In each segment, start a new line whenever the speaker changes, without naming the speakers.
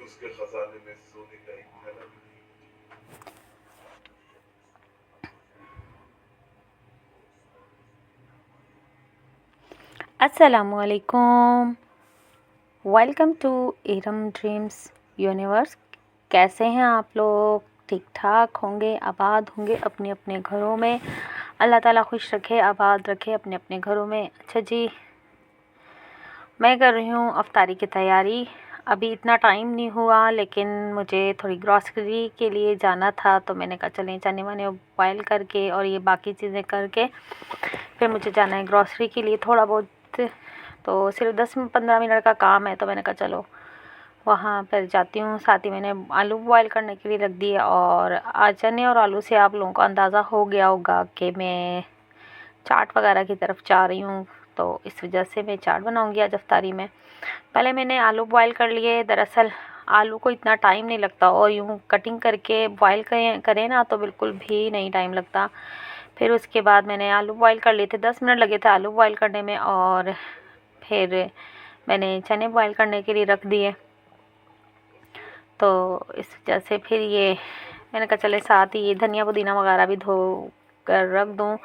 उसके खजाने में सोने का एक थैला भी नहीं।
अस्सलामुअलैकुम। Welcome to Iram Dreams Universe. कैसे हैं आप लोग? ठीक ठाक होंगे, आबाद होंगे अपने अपने घरों में। अल्लाह ताला खुश रखे, आबाद रखे अपने अपने घरों में। अच्छा जी, मैं कर रही हूँ अफ्तारी की तैयारी। अभी इतना टाइम नहीं हुआ, लेकिन मुझे थोड़ी ग्रॉसरी के लिए जाना था, तो मैंने कहा चलें चने वने बॉयल करके और ये बाकी चीज़ें करके फिर मुझे जाना है ग्रॉसरी के लिए थोड़ा बहुत। तो सिर्फ 10-15 मिनट का काम है, तो मैंने कहा चलो वहाँ पर जाती हूँ। साथ ही मैंने आलू बॉयल करने के लिए रख दिए। और आज चने और आलू से आप लोगों को अंदाज़ा हो गया होगा कि मैं चाट वगैरह की तरफ जा रही हूँ, तो इस वजह से मैं चाट बनाऊँगी आज अफ्तारी में। पहले मैंने आलू बॉयल कर लिए। दरअसल आलू को इतना टाइम नहीं लगता, और यूँ कटिंग करके बॉयल करें ना तो बिल्कुल भी नहीं टाइम लगता। फिर उसके बाद मैंने आलू बॉयल कर लिए थे, 10 मिनट लगे थे आलू बॉयल करने में। और फिर मैंने चने बॉयल करने के लिए रख दिए। तो इस वजह से फिर ये मैंने कहा चले साथ ही ये धनिया पुदीना वगैरह भी धो कर रख दूँ,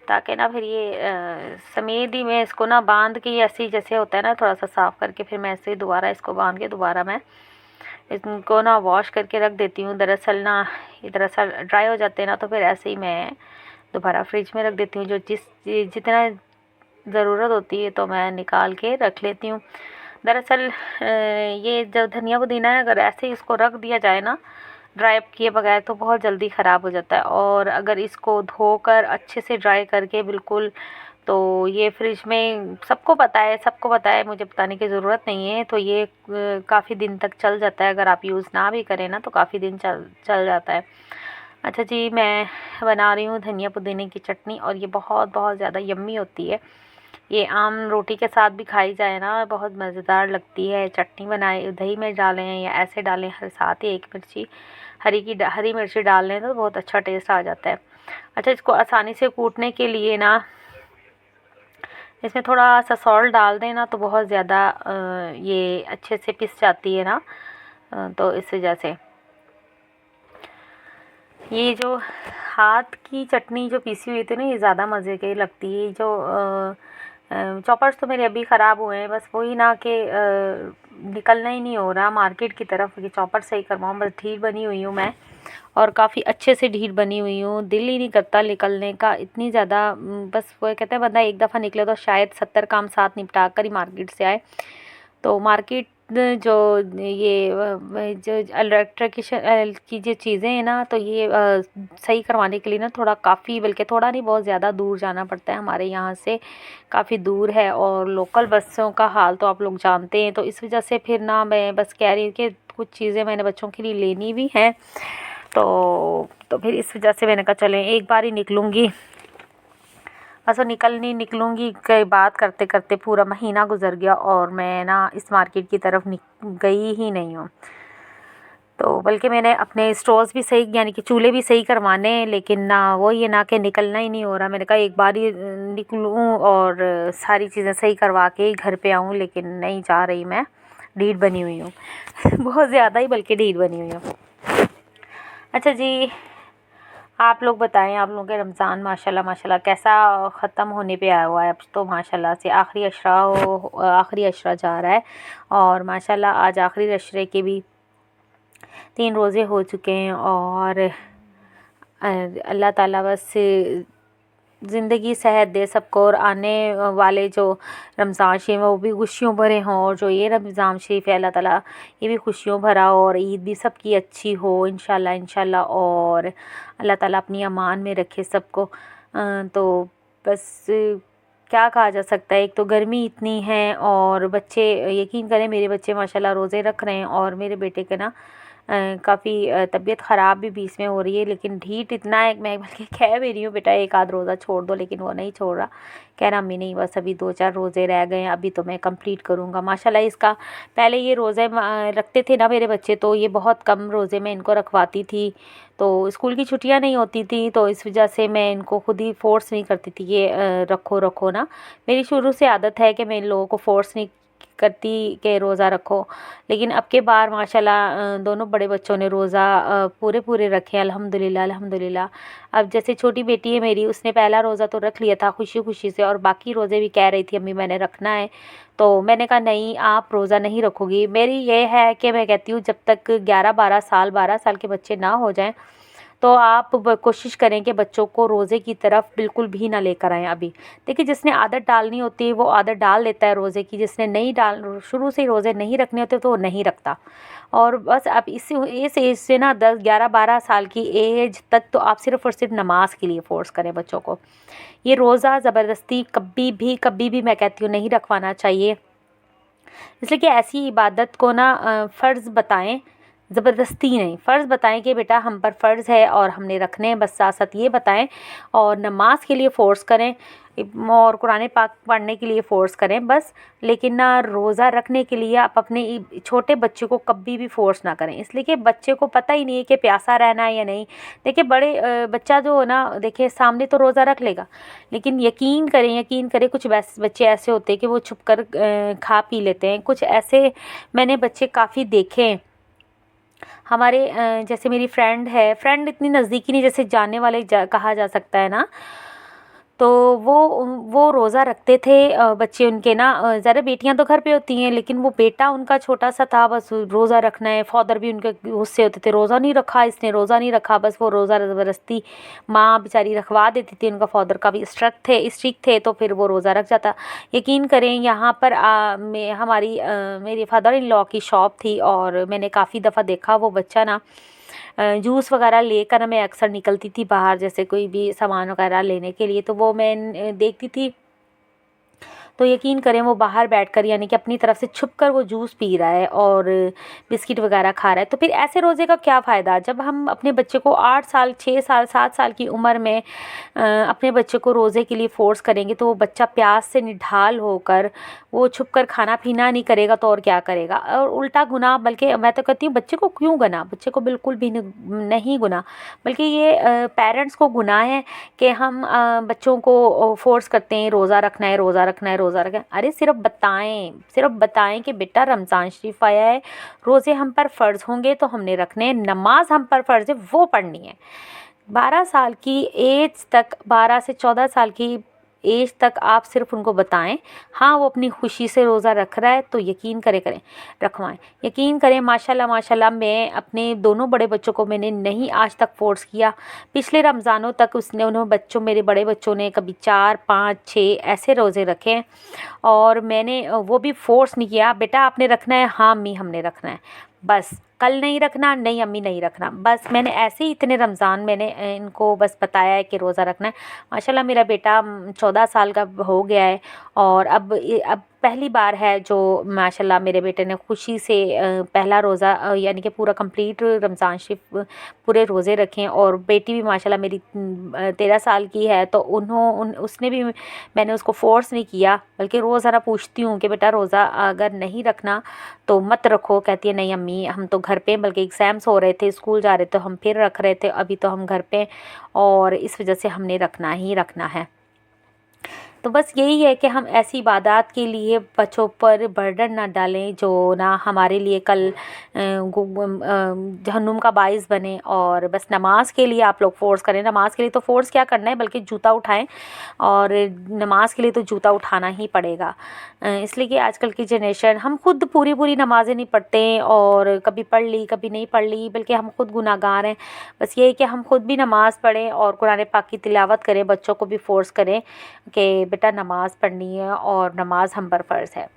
ताकि ना फिर ये समेत ही मैं इसको ना बांध के ऐसे जैसे होता है ना, थोड़ा सा साफ़ करके फिर मैं ऐसे दोबारा इसको बांध के दोबारा मैं इनको ना वॉश करके रख देती हूँ। दरअसल ना ये दरअसल ड्राई हो जाते हैं ना, तो फिर ऐसे ही मैं दोबारा फ्रिज में रख देती हूँ। जो जितना ज़रूरत होती है तो मैं निकाल के रख लेती हूँ। दरअसल ये जो धनिया पुदीना है, अगर ऐसे ही इसको रख दिया जाए ना ड्राई किए बगैर, तो बहुत जल्दी ख़राब हो जाता है। और अगर इसको धोकर अच्छे से ड्राई करके बिल्कुल, तो ये फ्रिज में सबको पता है, मुझे बताने की ज़रूरत नहीं है। तो ये काफ़ी दिन तक चल जाता है, अगर आप यूज़ ना भी करें ना तो काफ़ी दिन चल जाता है। अच्छा जी, मैं बना रही हूँ धनिया पुदीने की चटनी, और ये बहुत बहुत ज़्यादा यम्मी होती है। ये आम रोटी के साथ भी खाई जाए ना, बहुत मज़ेदार लगती है। चटनी बनाए दही में डालें या ऐसे डालें, हर साथ ही एक मिर्ची हरी मिर्ची डाल लें तो बहुत अच्छा टेस्ट आ जाता है। अच्छा, इसको आसानी से कूटने के लिए ना इसमें थोड़ा सा सॉल्ट डाल दें ना, तो बहुत ज़्यादा ये अच्छे से पिस जाती है ना। तो इस वजह से ये जो हाथ की चटनी जो पीसी हुई थी ना, ये ज़्यादा मज़े की लगती है। जो चॉपर्स तो मेरे अभी ख़राब हुए हैं, बस वही ना कि निकलना ही नहीं हो रहा मार्केट की तरफ कि चॉपर सही करवाऊँ। बस ढील बनी हुई हूँ मैं, और काफ़ी अच्छे से ढील बनी हुई हूँ। दिल ही नहीं करता निकलने का, इतनी ज़्यादा बस वो कहते हैं बंदा एक दफ़ा निकले तो शायद 70 काम साथ निपटा कर ही मार्केट से आए। तो मार्केट जो ये जो इलेक्ट्रिशियन की जो चीज़ें हैं ना, तो ये सही करवाने के लिए ना थोड़ा काफ़ी, बल्कि थोड़ा नहीं बहुत ज़्यादा दूर जाना पड़ता है। हमारे यहाँ से काफ़ी दूर है, और लोकल बसों का हाल तो आप लोग जानते हैं। तो इस वजह से फिर ना मैं बस कह रही हूँ कि कुछ चीज़ें मैंने बच्चों के लिए लेनी भी हैं, तो फिर इस वजह से मैंने कहा चलें एक बार ही निकलूँगी। बस वो निकलूँगी कई बात करते करते पूरा महीना गुजर गया, और मैं ना इस मार्केट की तरफ गई ही नहीं हूँ। तो बल्कि मैंने अपने स्टोव्स भी सही, यानी कि चूल्हे भी सही करवाने हैं, लेकिन ना वो ये ना कि निकलना ही नहीं हो रहा। मैंने कहा एक बार ही निकलूँ और सारी चीज़ें सही करवा के ही घर पे आऊँ, लेकिन नहीं जा रही मैं, ढीठ बनी हुई हूँ बहुत ज़्यादा ही, बल्कि ढीठ बनी हुई हूँ। अच्छा जी, आप लोग बताएं, आप लोगों के रमज़ान माशाल्लाह माशाल्लाह कैसा ख़त्म होने पे आया हुआ है। अब तो माशाल्लाह से आखिरी अशरा जा रहा है, और माशाल्लाह आज आखिरी अशरे के भी 3 रोज़े हो चुके हैं। और अल्लाह ताला बस ज़िंदगी सेहत दे सबको, और आने वाले जो रमज़ान शरीफ है वो भी खुशियों भरे हों, और जो ये रमज़ान शरीफ है अल्लाह ताला ये भी खुशियों भरा हो, और ईद भी सबकी अच्छी हो इंशाल्लाह इंशाल्लाह। और अल्लाह ताला अपनी अमान में रखे सबको। तो बस क्या कहा जा सकता है, एक तो गर्मी इतनी है, और बच्चे यकीन करें मेरे बच्चे माशाल्लाह रोज़े रख रहे हैं, और मेरे बेटे के ना काफ़ी तबीयत ख़राब भी बीच में हो रही है, लेकिन ढीठ इतना है, मैं बल्कि कह भी रही हूँ बेटा एक आध रोज़ा छोड़ दो, लेकिन वो नहीं छोड़ रहा। कह रहा अम्मी नहीं, बस अभी 2-4 रोज़े रह गए हैं, अभी तो मैं कंप्लीट करूँगा। माशाल्लाह इसका पहले ये रोज़े रखते थे ना मेरे बच्चे, तो ये बहुत कम रोज़े मैं इनको रखवाती थी। तो स्कूल की छुट्टियाँ नहीं होती थी, तो इस वजह से मैं इनको खुद ही फ़ोर्स नहीं करती थी ये रखो रखो ना। मेरी शुरू से आदत है कि मैं इन लोगों को फ़ोर्स नहीं करती कि रोज़ा रखो, लेकिन अब के बार माशाल्लाह दोनों बड़े बच्चों ने रोज़ा पूरे पूरे रखे अल्हम्दुलिल्लाह अल्हम्दुलिल्लाह। अब जैसे छोटी बेटी है मेरी, उसने पहला रोज़ा तो रख लिया था खुशी खुशी से, और बाकी रोज़े भी कह रही थी अम्मी मैंने रखना है। तो मैंने कहा नहीं, आप रोज़ा नहीं रखोगी। मेरी ये है कि मैं कहती हूँ जब तक 11 साल के बच्चे ना हो जाएं तो आप कोशिश करें कि बच्चों को रोज़े की तरफ बिल्कुल भी ना लेकर आएँ अभी। देखिए, जिसने आदत डालनी होती है वो आदत डाल लेता है रोज़े की, जिसने नहीं डाल शुरू से ही रोज़े नहीं रखने होते तो वो नहीं रखता। और बस अब इस एज से ना 10, 11, 12 साल की एज तक तो आप सिर्फ़ और सिर्फ नमाज के लिए फ़ोर्स करें बच्चों को। ये रोज़ा ज़बरदस्ती कभी भी मैं कहती हूँ नहीं रखवाना चाहिए। इसलिए कि ऐसी इबादत को ना फ़र्ज़ बताएं, ज़बरदस्ती नहीं, फ़र्ज़ बताएं कि बेटा हम पर फ़र्ज़ है और हमने रखने हैं, बस साथ साथ ये बताएं। और नमाज के लिए फ़ोर्स करें और कुरान पाक पढ़ने के लिए फ़ोर्स करें बस, लेकिन ना रोज़ा रखने के लिए आप अपने छोटे बच्चे को कभी भी फ़ोर्स ना करें। इसलिए कि बच्चे को पता ही नहीं है कि प्यासा रहना है या नहीं। देखिए, बड़े बच्चा जो है ना, देखिए सामने तो रोज़ा रख लेगा, लेकिन यकीन करें कुछ बच्चे ऐसे होते हैं कि वो छुप कर खा पी लेते हैं। कुछ ऐसे मैंने बच्चे काफ़ी देखे हैं हमारे, जैसे मेरी फ्रेंड इतनी नज़दीकी नहीं, जैसे जानने वाले कहा जा सकता है ना। तो वो रोज़ा रखते थे बच्चे उनके ना, ज़्यादा बेटियां तो घर पे होती हैं, लेकिन वो बेटा उनका छोटा सा था, बस रोज़ा रखना है। फादर भी उनके गुस्से होते थे, रोज़ा नहीं रखा इसने, रोज़ा नहीं रखा। बस वो रोज़ा ज़बरदस्ती माँ बेचारी रखवा देती थी, उनका फादर का भी स्ट्रिक्ट थे, तो फिर वो रोज़ा रख जाता। यकीन करें यहाँ पर मेरे फादर इन लॉ की शॉप थी, और मैंने काफ़ी दफ़ा देखा वो बच्चा ना जूस वगैरह लेकर मैं अक्सर निकलती थी बाहर, जैसे कोई भी सामान वगैरह लेने के लिए, तो वो मैं देखती थी। तो यकीन करें वो बाहर बैठकर यानी कि अपनी तरफ से छुपकर वो जूस पी रहा है और बिस्किट वगैरह खा रहा है। तो फिर ऐसे रोज़े का क्या फ़ायदा, जब हम अपने बच्चे को 8 साल 6 साल 7 साल की उम्र में अपने बच्चे को रोज़े के लिए फ़ोर्स करेंगे, तो वो बच्चा प्यास से निढाल होकर वो छुपकर खाना पीना नहीं करेगा तो और क्या करेगा। और उल्टा गुनाह, बल्कि मैं तो कहती हूँ बच्चे को क्यों गुनाह, बच्चे को बिल्कुल भी नहीं गुनाह, बल्कि ये पेरेंट्स को गुनाह है कि हम बच्चों को फ़ोर्स करते हैं रोज़ा रखना है, रोज़ा रखना है, रोज़ा रखना है। अरे सिर्फ बताएं कि बेटा रमज़ान शरीफ आया है, रोज़े हम पर फ़र्ज़ होंगे तो हमने रखने हैं, नमाज हम पर फ़र्ज़ है वो पढ़नी है। 12 साल की एज तक, 12 से 14 साल की एज तक आप सिर्फ उनको बताएं, हाँ वो अपनी खुशी से रोज़ा रख रहा है तो यकीन करें रखवाएं। यकीन करें माशाल्लाह मैं अपने दोनों बड़े बच्चों को मैंने नहीं आज तक फ़ोर्स किया। पिछले रमज़ानों तक मेरे बड़े बच्चों ने कभी 4 5 6 ऐसे रोज़े रखे हैं, और मैंने वो भी फ़ोर्स नहीं किया बेटा आपने रखना है, हाँ अम्मी हमने रखना है, बस कल नहीं रखना, नहीं अम्मी नहीं रखना। बस मैंने ऐसे ही इतने रमज़ान मैंने इनको बस बताया है कि रोज़ा रखना है। माशाल्लाह मेरा बेटा 14 साल का हो गया है, और अब पहली बार है जो माशाल्लाह मेरे बेटे ने खुशी से पहला रोज़ा यानी कि पूरा कंप्लीट रमज़ान शरीफ पूरे रोज़े रखे हैं। और बेटी भी माशाल्लाह मेरी 13 साल की है, तो उसने भी, मैंने उसको फ़ोर्स नहीं किया, बल्कि रोज़ाना पूछती हूँ कि बेटा रोज़ा अगर नहीं रखना तो मत रखो। कहती है नहीं अम्मी हम तो घर पे, बल्कि एग्ज़ाम्स हो रहे थे, स्कूल जा रहे थे, हम फिर रख रहे थे, अभी तो हम घर पे, और इस वजह से हमने रखना ही रखना है। तो बस यही है कि हम ऐसी इबादत के लिए बच्चों पर बर्डन ना डालें जो ना हमारे लिए कल जहन्नुम का बाइस बने। और बस नमाज के लिए आप लोग फ़ोर्स करें, नमाज के लिए तो फ़ोर्स क्या करना है, बल्कि जूता उठाएं, और नमाज के लिए तो जूता उठाना ही पड़ेगा। इसलिए कि आजकल की जनरेशन, हम खुद पूरी नमाज़ें नहीं पढ़ते, और कभी पढ़ ली कभी नहीं पढ़ ली, बल्कि हम खुद गुनाहगार हैं। बस ये है कि हम खुद भी नमाज़ पढ़ें और कुरान पाक की तिलावत करें, बच्चों को भी फ़ोर्स करें कि बेटा नमाज़ पढ़नी है और नमाज हम पर फ़र्ज़ है।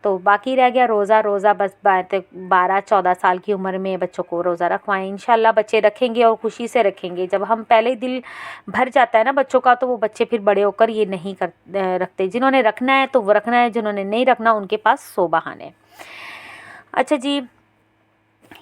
तो बाकी रह गया रोज़ा बस 12-14 साल की उम्र में बच्चों को रोज़ा रखवाएं। इंशाल्लाह बच्चे रखेंगे और खुशी से रखेंगे। जब हम पहले ही दिल भर जाता है ना बच्चों का, तो वो बच्चे फिर बड़े होकर ये नहीं रखते। जिन्होंने रखना है तो वो रखना है, जिन्होंने नहीं रखना उनके पास 100 बहाने। अच्छा जी,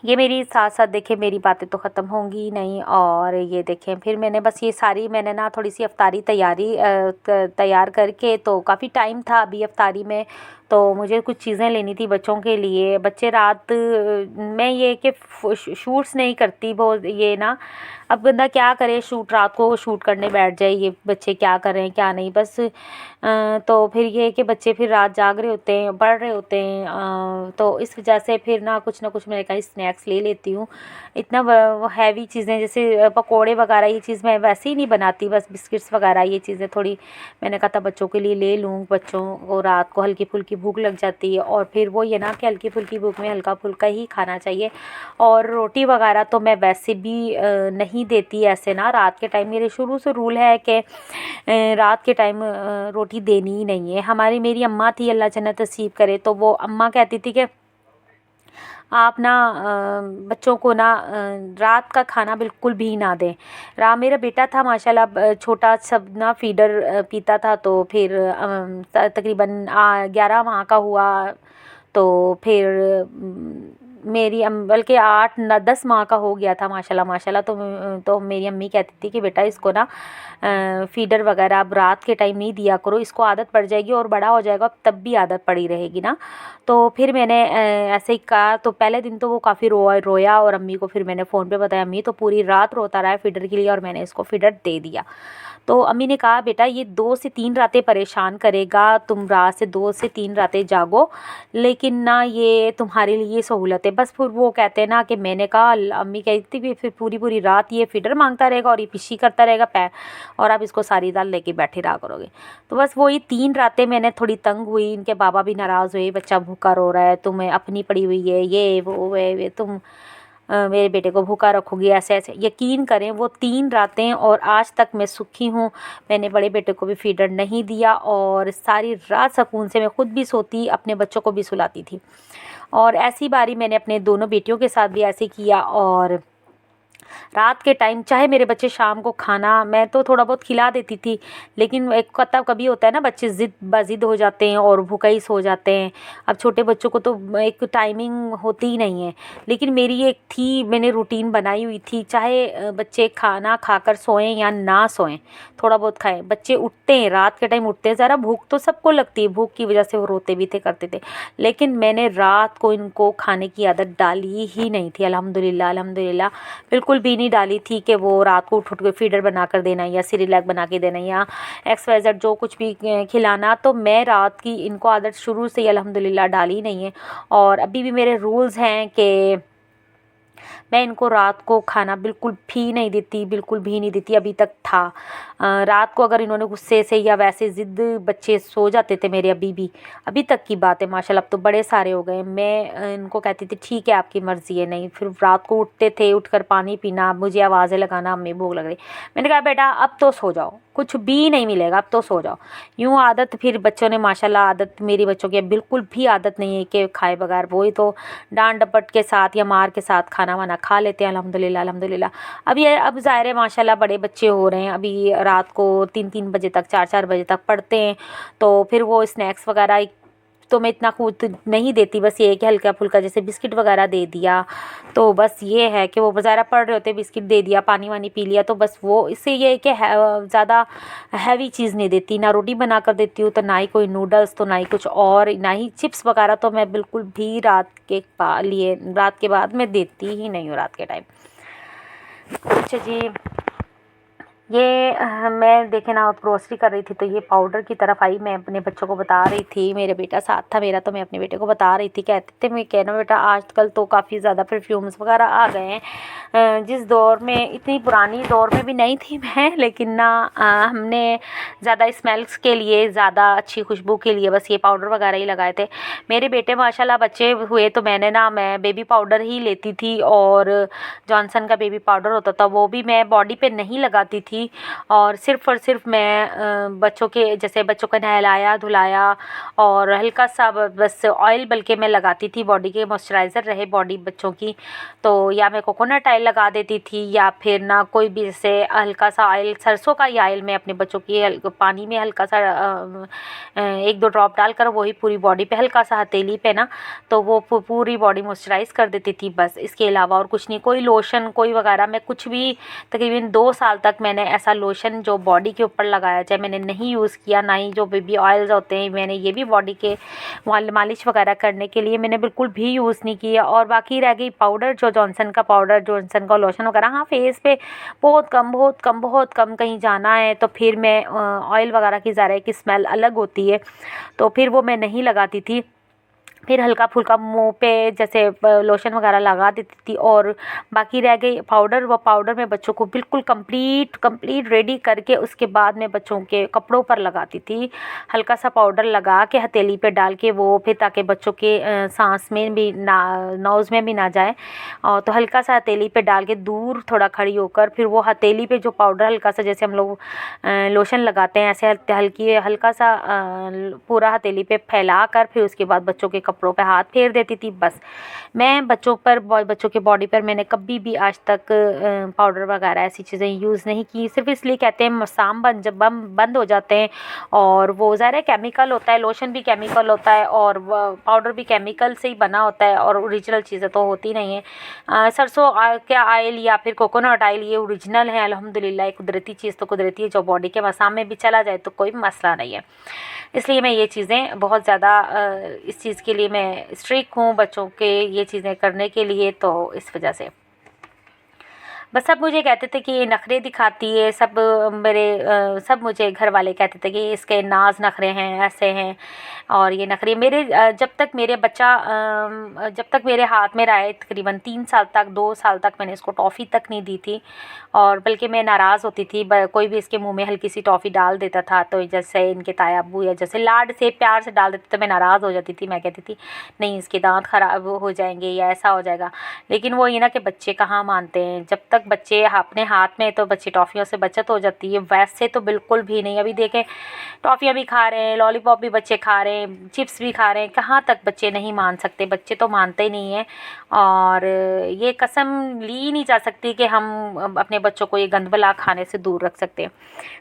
ये मेरी साथ साथ देखें मेरी बातें तो ख़त्म होंगी ही नहीं। और ये देखें फिर मैंने बस ये सारी मैंने ना थोड़ी सी अफ्तारी तैयार करके, तो काफ़ी टाइम था अभी अफ्तारी में, तो मुझे कुछ चीज़ें लेनी थी बच्चों के लिए। बच्चे रात मैं ये कि शूट्स नहीं करती वो ये ना, अब बंदा क्या करे, शूट रात को शूट करने बैठ जाए, ये बच्चे क्या कर रहे हैं क्या नहीं, बस तो फिर ये है कि बच्चे फिर रात जाग रहे होते हैं, पढ़ रहे होते हैं, तो इस वजह से फिर ना कुछ मैंने कहा स्नैक्स ले लेती हूँ। इतना हैवी चीज़ें जैसे पकोड़े वगैरह ये चीज़ मैं वैसे ही नहीं बनाती, बस बिस्किट्स वगैरह ये चीज़ें थोड़ी मैंने कहा था बच्चों के लिए ले लूँ, बच्चों को रात को हल्की फुल्की भूख लग जाती है। और फिर वो ये ना कि हल्की फुल्की भूख में हल्का फुल्का ही खाना चाहिए। और रोटी वगैरह तो मैं वैसे भी नहीं देती ऐसे ना, रात के टाइम मेरे शुरू से रूल है कि रात के टाइम रोटी देनी ही नहीं है। हमारी मेरी अम्मा थी, अल्लाह जन्नत नसीब करे, तो वो अम्मा कहती थी कि आप ना बच्चों को ना रात का खाना बिल्कुल भी ना दें। मेरा बेटा था माशाल्लाह छोटा सब ना फीडर पीता था, तो फिर तकरीबन 11 माह का हुआ, तो फिर मेरी बल्कि 8-10 माह का हो गया था माशाल्लाह माशाल्लाह। तो मेरी अम्मी कहती थी कि बेटा इसको ना फीडर वगैरह अब रात के टाइम नहीं दिया करो, इसको आदत पड़ जाएगी और बड़ा हो जाएगा तब भी आदत पड़ी रहेगी ना। तो फिर मैंने ऐसे ही कहा, तो पहले दिन तो वो काफ़ी रोया और अम्मी को फिर मैंने फ़ोन पे बताया, अम्मी तो पूरी रात रोता रहा है फीडर के लिए, और मैंने इसको फीडर दे दिया। तो अम्मी ने कहा बेटा ये 2 से 3 रातें परेशान करेगा, तुम रात से 2 से 3 रातें जागो, लेकिन ना ये तुम्हारे लिए सहूलत है। बस फिर वो कहते हैं ना कि मैंने कहा अम्मी कहती थी फिर पूरी पूरी रात ये फीडर मांगता रहेगा और ये पिशी करता रहेगा और आप इसको सारी रात लेके बैठे रहा करोगे। तो बस वही 3 रातें मैंने थोड़ी तंग हुई, इनके बाबा भी नाराज़ हुए, बच्चा भूखा रो रहा है, तुम्हें अपनी पड़ी हुई है, ये वो है, तुम मेरे बेटे को भूखा रखोगी, ऐसे ऐसे। यकीन करें वो 3 रातें और आज तक मैं सुखी हूँ। मैंने बड़े बेटे को भी फीडर नहीं दिया और सारी रात सुकून से मैं खुद भी सोती, अपने बच्चों को भी सुलाती थी। और ऐसी बारी मैंने अपने दोनों बेटियों के साथ भी ऐसे किया। और रात के टाइम चाहे मेरे बच्चे शाम को खाना मैं तो थोड़ा बहुत खिला देती थी, लेकिन एक कभी होता है ना बच्चे ज़िद हो जाते हैं और भूखे ही सो जाते हैं। अब छोटे बच्चों को तो एक टाइमिंग होती ही नहीं है, लेकिन मेरी एक थी, मैंने रूटीन बनाई हुई थी, चाहे बच्चे खाना खाकर सोएं या ना सोएं, थोड़ा बहुत खाएं। बच्चे उठते हैं रात के टाइम, उठते हैं, ज़रा भूख तो सबको लगती है, भूख की वजह से वो रोते भी थे करते थे, लेकिन मैंने रात को इनको खाने की आदत डाली ही नहीं थी। अल्हम्दुलिल्लाह अल्हम्दुलिल्लाह बिल्कुल भी नहीं डाली थी कि वो रात को उठ के फीडर बना कर देना या सिरिलैक बना के देना या XYZ जो कुछ भी खिलाना। तो मैं रात की इनको आदत शुरू से ही अल्हम्दुलिल्लाह डाली नहीं है। और अभी भी मेरे रूल्स हैं कि मैं इनको रात को खाना बिल्कुल भी नहीं देती, बिल्कुल भी नहीं देती, अभी तक था। रात को अगर इन्होंने गुस्से से या वैसे ज़िद, बच्चे सो जाते थे मेरे अभी तक की बात है माशाल्लाह, अब तो बड़े सारे हो गए। मैं इनको कहती थी ठीक है आपकी मर्ज़ी है, नहीं फिर रात को उठते थे, उठकर पानी पीना, मुझे आवाज़ें लगाना, अम्मी भूख लग रही। मैंने कहा बेटा अब तो सो जाओ, कुछ भी नहीं मिलेगा, अब तो सो जाओ। यूँ आदत फिर बच्चों ने माशाल्लाह, आदत मेरी बच्चों की बिल्कुल भी आदत नहीं है कि खाए बगैर, वही तो डांट डपट के साथ या मार के साथ खाना वाना खा लेते हैं अल्हम्दुलिल्लाह अल्हम्दुलिल्लाह। अब ज़ाहिर है माशाल्लाह बड़े बच्चे हो रहे हैं, अभी रात को 3-3 बजे तक 4-4 बजे तक पढ़ते हैं, तो फिर वो स्नैक्स वगैरह तो मैं इतना खुद नहीं देती, बस ये है कि हल्का फुल्का जैसे बिस्किट वगैरह दे दिया। तो बस ये है कि वो ज़रा पढ़ रहे होते, बिस्किट दे दिया, पानी वानी पी लिया, तो बस वो इससे ये है कि ज़्यादा हैवी चीज़ नहीं देती, ना रोटी बना कर देती हूँ, तो ना ही कोई नूडल्स, तो ना ही कुछ और, ना ही चिप्स वगैरह, तो मैं बिल्कुल भी रात के बाद मैं देती ही नहीं हूँ रात के टाइम। अच्छा जी, ये मैं देखे ना ग्रोसरी कर रही थी, तो ये पाउडर की तरफ आई, मैं अपने बच्चों को बता रही थी, मेरे बेटा साथ था मेरा, तो मैं अपने बेटे को बता रही थी, कहते थे मैं कहना बेटा आजकल तो काफ़ी ज़्यादा परफ्यूम्स वगैरह आ गए हैं, जिस दौर में, इतनी पुरानी दौर में भी नहीं थी मैं, लेकिन ना हमने ज़्यादा स्मेल्स के लिए, ज़्यादा अच्छी खुशबू के लिए बस ये पाउडर वगैरह ही लगाए थे। मेरे बेटे माशाल्लाह बच्चे हुए तो मैं बेबी पाउडर ही लेती थी, और जॉनसन का बेबी पाउडर होता था वो भी मैं बॉडी पे नहीं लगाती थी, थी और सिर्फ़ मैं बच्चों के जैसे बच्चों को नहलाया धुलाया और हल्का सा बस ऑयल बल्कि मैं लगाती थी बॉडी के, मॉइस्चराइज़र रहे बॉडी बच्चों की, तो या मैं कोकोनट ऑयल लगा देती थी या फिर ना कोई भी जैसे हल्का सा ऑयल, सरसों का ही ऑयल मैं अपने बच्चों की पानी में हल्का सा 1-2 ड्रॉप डालकर वही पूरी बॉडी पे हल्का सा हथेली पे ना, तो वो पूरी बॉडी मॉइस्चराइज़ कर देती थी बस। इसके अलावा और कुछ नहीं, कोई लोशन कोई वगैरह मैं कुछ भी, तकरीबन 2 साल तक मैंने ऐसा लोशन जो बॉडी के ऊपर लगाया जाए मैंने नहीं यूज़ किया, ना ही जो बेबी ऑयल्स होते हैं मैंने ये भी बॉडी के मालिश वगैरह करने के लिए मैंने बिल्कुल भी यूज़ नहीं किया। और बाकी रह गई पाउडर, जो जॉनसन का पाउडर, जॉनसन का लोशन वगैरह, हाँ फेस पे बहुत कम कहीं जाना है तो फिर मैं ऑयल वगैरह की ज़रा की स्मेल अलग होती है तो फिर वो मैं नहीं लगाती थी। फिर हल्का फुल्का मुँह पे जैसे लोशन वगैरह लगा देती थी। और बाकी रह गई पाउडर, वो पाउडर मैं बच्चों को बिल्कुल कंप्लीट रेडी करके उसके बाद मैं बच्चों के कपड़ों पर लगाती थी। हल्का सा पाउडर लगा के हथेली पे डाल के वो, फिर ताकि बच्चों के सांस में भी ना, नोज़ में भी ना जाए, और तो हल्का सा हथेली पे डाल के दूर थोड़ा खड़ी होकर फिर वो हथेली पे जो पाउडर हल्का सा जैसे हम लोग लोशन लगाते हैं ऐसे हल्का सा पूरा हथेली पे फैला कर फिर उसके बाद बच्चों के कपड़ों पे हाथ फेर देती थी बस। मैं बच्चों के बॉडी पर मैंने कभी भी आज तक पाउडर वगैरह ऐसी चीज़ें यूज़ नहीं की। सिर्फ इसलिए कहते हैं मसाम बंद हो जाते हैं, और वो ज़ाहिर है केमिकल होता है, लोशन भी केमिकल होता है और पाउडर भी केमिकल से ही बना होता है और ओरिजिनल चीज़ें तो होती नहीं है। सरसों क्या ऑयल या फिर कोकोनट ऑयल ये ओरिजिनल है अल्हम्दुलिल्लाह, कुदरती चीज़ तो कुदरती है, जो बॉडी के मसाम में भी चला जाए तो कोई मसला नहीं है। इसलिए मैं ये चीज़ें बहुत ज़्यादा इस चीज़ के लिए मैं स्ट्रिक्ट हूँ बच्चों के ये चीज़ें करने के लिए, तो इस वजह से बस सब मुझे कहते थे कि ये नखरे दिखाती है, सब मुझे घर वाले कहते थे कि इसके नाज नखरे हैं, ऐसे हैं और ये नखरे मेरे जब तक मेरे हाथ में रहा है तकरीबन 3 साल तक 2 साल तक मैंने इसको टॉफ़ी तक नहीं दी थी। और बल्कि मैं नाराज़ होती थी कोई भी इसके मुंह में हल्की सी टॉफ़ी डाल देता था तो जैसे इनके ताया अब्बू या जैसे लाड से प्यार से डाल देते तो मैं नाराज़ हो जाती थी। मैं कहती थी नहीं इसके दांत ख़राब हो जाएंगे या ऐसा हो जाएगा, लेकिन वो ये ना कि बच्चे कहाँ मानते हैं। जब तक बच्चे अपने हाथ में तो बच्चे टॉफ़ियों से बचत हो जाती है, वैसे तो बिल्कुल भी नहीं। अभी देखें टॉफ़ियाँ भी खा रहे हैं, लॉलीपॉप भी बच्चे खा रहे हैं, चिप्स भी खा रहे हैं, कहाँ तक बच्चे नहीं मान सकते, बच्चे तो मानते ही नहीं हैं। और ये कसम ली नहीं जा सकती कि हम अपने बच्चों को ये गंदबला खाने से दूर रख सकते हैं।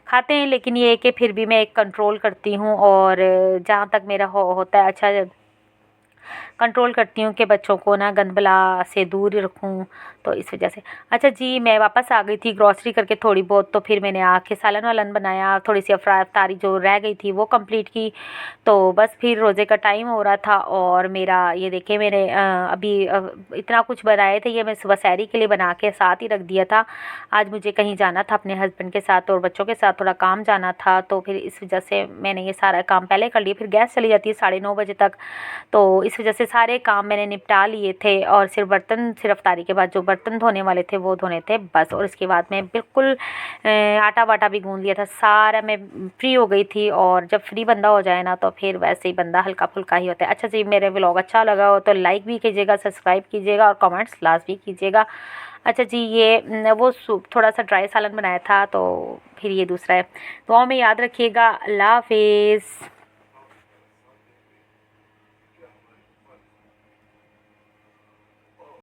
खाते हैं लेकिन ये है कि फिर भी मैं एक कंट्रोल करती हूँ और जहाँ तक मेरा होता है अच्छा कंट्रोल करती हूँ कि बच्चों को ना गंदबला से दूर रखूँ, तो इस वजह से। अच्छा जी, मैं वापस आ गई थी ग्रॉसरी करके थोड़ी बहुत, तो फिर मैंने आके सालन वालन बनाया, थोड़ी सी अफ्तारी जो रह गई थी वो कंप्लीट की। तो बस फिर रोज़े का टाइम हो रहा था और मेरा ये देखे मेरे अभी इतना कुछ बनाए थे, ये मैं सुबह सैरी के लिए बना के साथ ही रख दिया था। आज मुझे कहीं जाना था अपने हस्बैंड के साथ और बच्चों के साथ थोड़ा काम जाना था, तो फिर इस वजह से मैंने ये सारा काम पहले कर लिया। फिर गैस चली जाती है 9:30 बजे तक, तो इस वजह से सारे काम मैंने निपटा लिए थे और सिर्फ अफ्तारी के बाद जो बर्तन धोने वाले थे वो धोने थे बस। और इसके बाद मैं बिल्कुल आटा वाटा भी गूंद लिया था सारा, मैं फ्री हो गई थी। और जब फ्री बंदा हो जाए ना तो फिर वैसे ही बंदा हल्का फुल्का ही होता है। अच्छा जी, मेरे व्लॉग अच्छा लगा हो तो लाइक भी कीजिएगा, सब्सक्राइब कीजिएगा और कमेंट्स लास्ट भी कीजिएगा। अच्छा जी, ये वो थोड़ा सा ड्राई सालन बनाया था तो फिर ये दूसरा है। दुआ में याद रखिएगा। अल्लाह हाफिज़।